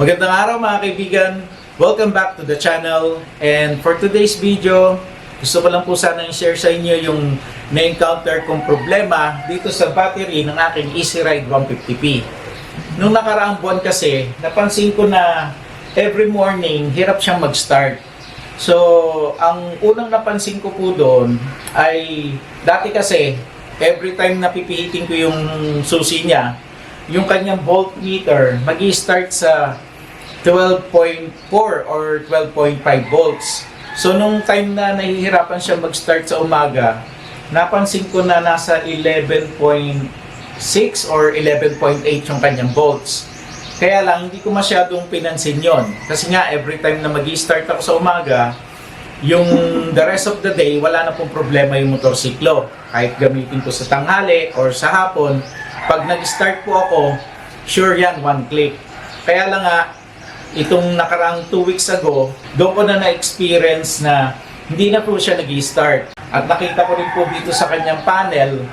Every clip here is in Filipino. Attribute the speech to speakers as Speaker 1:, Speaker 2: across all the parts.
Speaker 1: Magandang araw mga kaibigan. Welcome back to the channel. And for today's video, gusto ko lang po sana i-share sa inyo yung na-encounter kong problema dito sa battery ng aking Easy Ride 150p. Nung nakaraang buwan kasi, napansin ko na every morning, hirap siyang mag-start. So, ang unang napansin ko po doon ay dati kasi, every time na pipihitin ko yung susi niya, yung kanyang voltmeter magi-start sa 12.4 or 12.5 volts. So nung time na nahihirapan siya mag-start sa umaga, napansin ko na nasa 11.6 or 11.8 yung kanyang volts. Kaya lang hindi ko masyadong pinansin yon. Kasi nga every time na magi-start ako sa umaga, yung the rest of the day wala na pong problema yung motorsiklo. Kahit gamitin ko sa tanghali or sa hapon, pag nag-start po ako, sure yan, one click. Kaya lang nga, itong nakaraang 2 weeks ago, doon ko na na-experience na hindi na po siya nag-start. At nakita ko rin po dito sa kanyang panel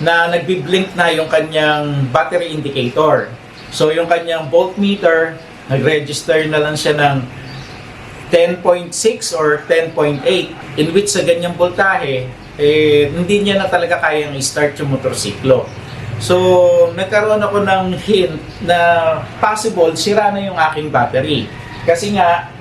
Speaker 1: na nagbi-blink na yung kanyang battery indicator. So yung kanyang voltmeter, nag-register na lang siya ng 10.6 or 10.8, in which sa ganyang voltahe, hindi niya na talaga kayang i-start yung motorsiklo. So, nagkaroon ako ng hint na possible sira na yung aking battery. Kasi nga,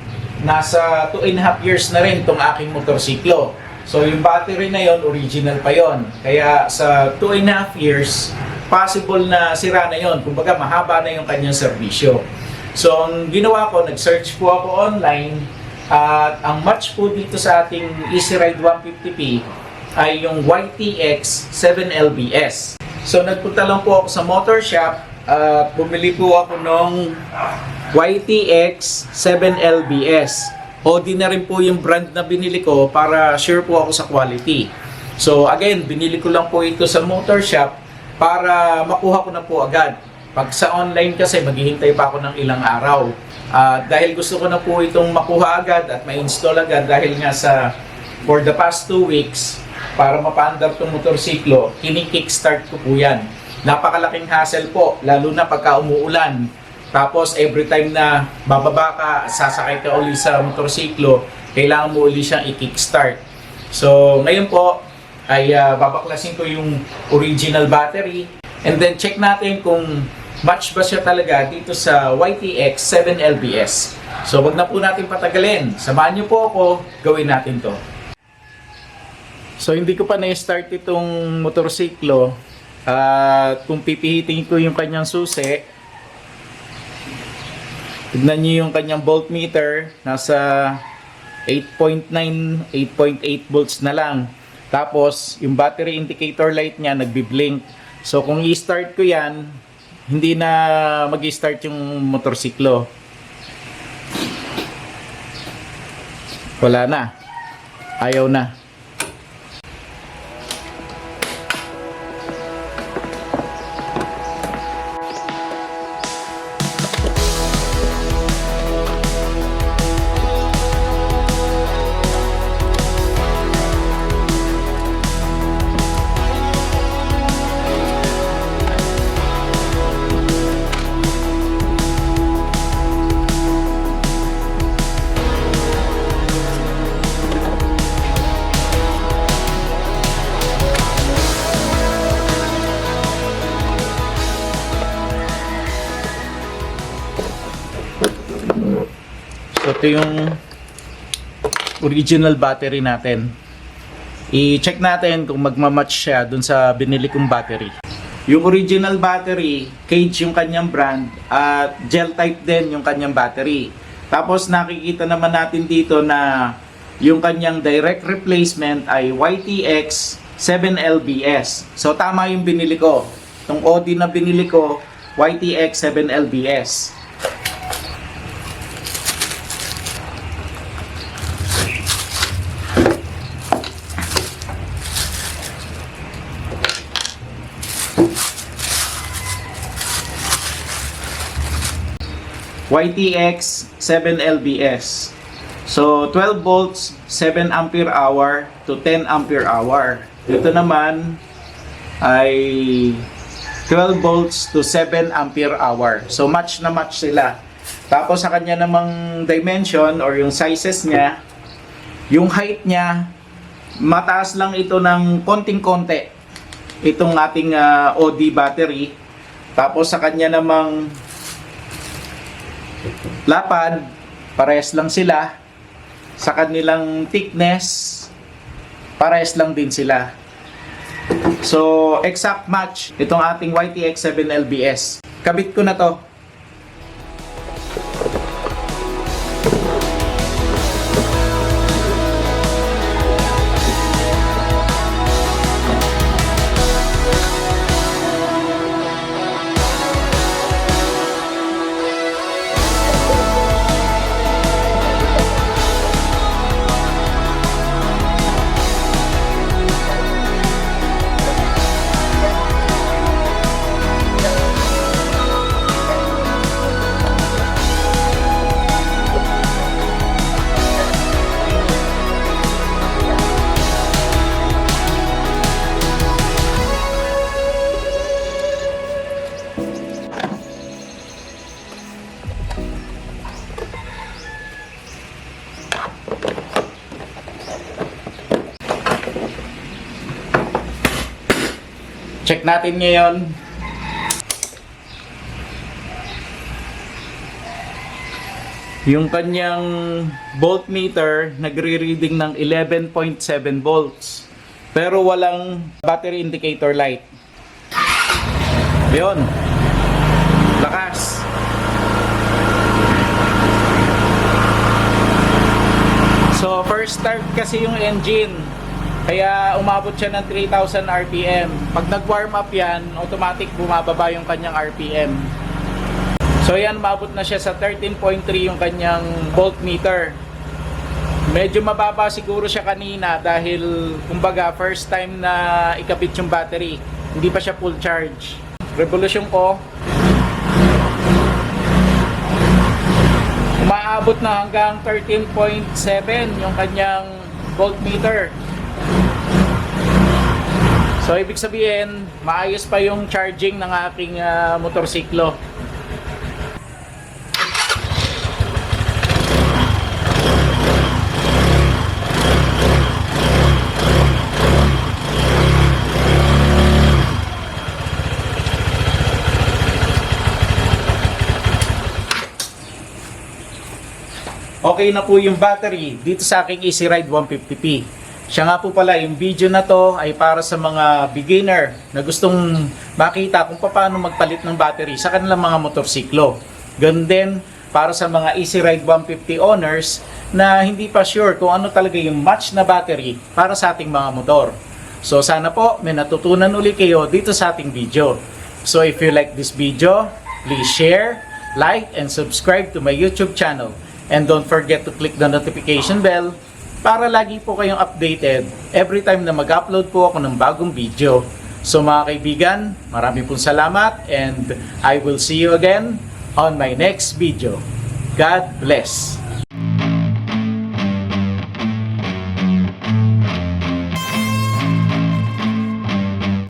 Speaker 1: nasa 2.5 years na rin itong aking motorsiklo. So, yung battery na yon original pa yon. Kaya sa 2.5 years, possible na sira na yon. Kumbaga, mahaba na yung kanyang serbisyo. So, ang ginawa ko, nag-search po ako online. At ang match po dito sa ating Easy Ride 150p ay yung YTX 7LBS. So nagpunta lang po ako sa motor shop at bumili po ako ng YTX 7LBS. Audi na rin po yung brand na binili ko para sure po ako sa quality. So again, binili ko lang po ito sa motor shop para makuha ko na po agad. Pag sa online kasi maghihintay pa ako ng ilang araw. Dahil gusto ko na po itong makuha agad at ma-install agad dahil nga for the past 2 weeks, para mapaandar itong motorsiklo, kini-kickstart ko po yan. Napakalaking hassle po, lalo na pagka umuulan. Tapos every time na bababa ka, sasakay ka uli sa motorsiklo, kailangan mo uli siyang i-kickstart. So ngayon po, ay babaklasin ko yung original battery. And then check natin kung match ba siya talaga dito sa YTX 7LBS. So wag na po natin patagalin. Samahan niyo po ako, gawin natin to. So hindi ko pa na-start itong motorsiklo. Kung pipihitin ko yung kanyang susi, tignan nyo yung kanyang voltmeter, nasa 8.9, 8.8 volts na lang. Tapos yung battery indicator light niya nagbi-blink. So kung i-start ko yan, hindi na mag-i-start yung motorsiklo. Wala na. Ayaw na. So ito yung original battery natin. I-check natin kung magmamatch siya dun sa binili kong battery. Yung original battery, Cage yung kanyang brand at gel type din yung kanyang battery. Tapos nakikita naman natin dito na yung kanyang direct replacement ay YTX 7LBS. So tama yung binili ko. Itong Audi na binili ko, YTX 7LBS. YTX 7LBS. So 12 volts, 7 ampere hour to 10 ampere hour. Dito naman ay 12 volts to 7 ampere hour. So match na match sila. Tapos sa kanya namang dimension or yung sizes niya, yung height niya, mataas lang ito ng konting-konti. Itong ating OD battery. Tapos sa kanya namang lapad, parehas lang sila. Sa kanilang thickness, parehas lang din sila. So, exact match itong ating YTX7 LBS. Kabit ko na to. Check natin ngayon. Yung kanyang voltmeter nagre-reading ng 11.7 volts. Pero walang battery indicator light. Yun. Lakas. So first start kasi yung engine. Kaya umabot siya ng 3,000 RPM. Pag nag-warm up yan, automatic bumababa yung kanyang RPM. So yan, umabot na siya sa 13.3 yung kanyang voltmeter. Medyo mababa siguro siya kanina dahil kumbaga first time na ikabit yung battery. Hindi pa siya full charge. Revolution ko, umaabot na hanggang 13.7 yung kanyang voltmeter. So ibig sabihin, maayos pa yung charging ng aking motorsiklo. Okay na po yung battery dito sa aking Easy Ride 150p. Siya nga po pala, yung video na to ay para sa mga beginner na gustong makita kung paano magpalit ng battery sa kanilang mga motorsiklo. Ganun din para sa mga Easy Ride 150 owners na hindi pa sure kung ano talaga yung match na battery para sa ating mga motor. So sana po may natutunan uli kayo dito sa ating video. So if you like this video, please share, like, and subscribe to my YouTube channel. And don't forget to click the notification bell para lagi po kayong updated every time na mag-upload po ako ng bagong video. So mga kaibigan, maraming pong salamat and I will see you again on my next video. God bless!